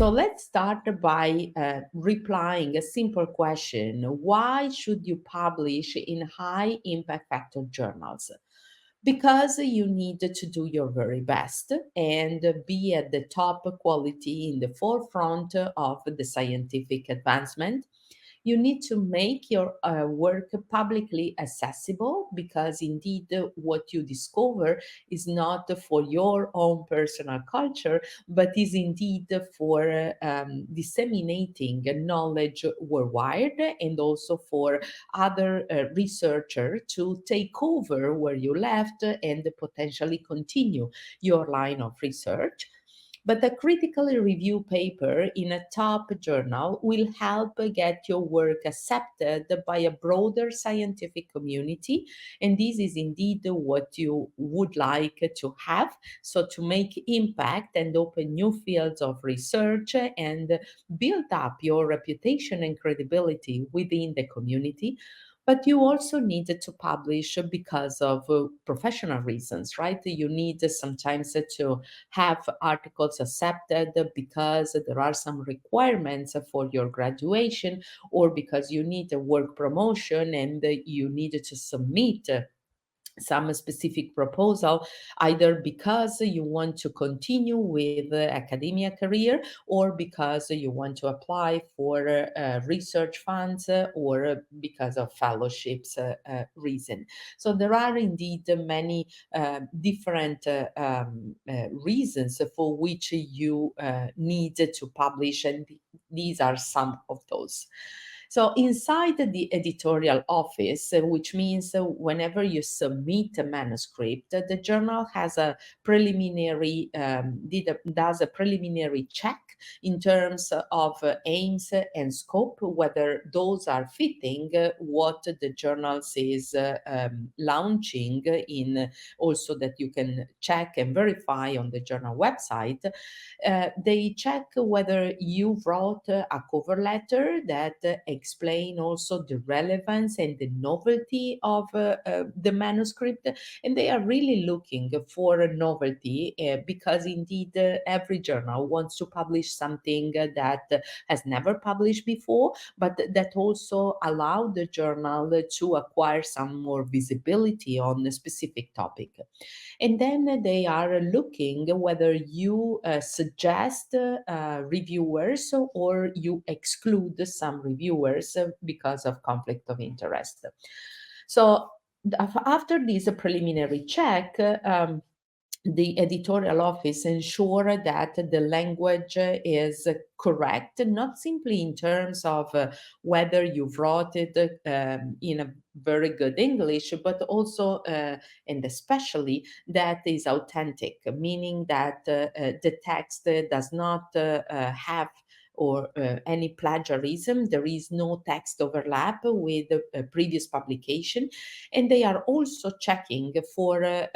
So let's start by replying a simple question. Why should you publish in high impact factor journals? Because you need to do your very best and be at the top quality in the forefront of the scientific advancement. You need to make your work publicly accessible because indeed what you discover is not for your own personal culture, but is indeed for disseminating knowledge worldwide, and also for other researchers to take over where you left and potentially continue your line of research. But a critically reviewed paper in a top journal will help get your work accepted by a broader scientific community. And this is indeed what you would like to have. So, to make impact and open new fields of research and build up your reputation and credibility within the community. But you also need to publish because of professional reasons, right? You need sometimes to have articles accepted because there are some requirements for your graduation, or because you need a work promotion and you need to submit some specific proposal, either because you want to continue with the academia career, or because you want to apply for research funds, or because of fellowships reason. So there are indeed many different reasons for which you need to publish, and these are some of those. So inside the editorial office, which means whenever you submit a manuscript, the journal has a preliminary does a preliminary check in terms of aims and scope, whether those are fitting what the journal is launching in, also that you can check and verify on the journal website. They check whether you wrote a cover letter that explain also the relevance and the novelty of the manuscript, and they are really looking for a novelty because indeed every journal wants to publish something that has never published before, but that also allow the journal to acquire some more visibility on a specific topic. And then they are looking whether you suggest reviewers or you exclude some reviewers because of conflict of interest. So after this preliminary check, the editorial office ensure that the language is correct, not simply in terms of whether you wrote it in a very good English, but also and especially that is authentic, meaning that the text does not have or any plagiarism. There is no text overlap with the previous publication, and they are also checking for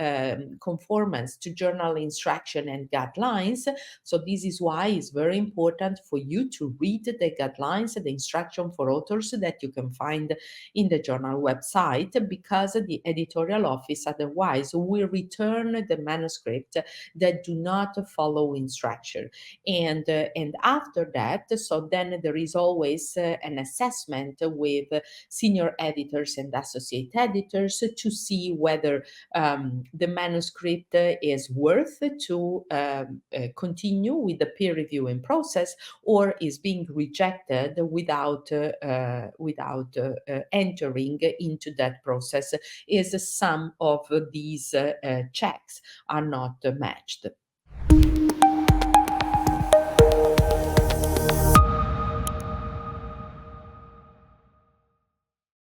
conformance to journal instruction and guidelines. So this is why it's very important for you to read the guidelines and the instruction for authors that you can find in the journal website, because the editorial office otherwise will return the manuscript that do not follow instruction. And after that, so then there is always an assessment with senior editors and associate editors to see whether the manuscript is worth to continue with the peer reviewing process, or is being rejected without entering into that process, is some of these checks are not matched.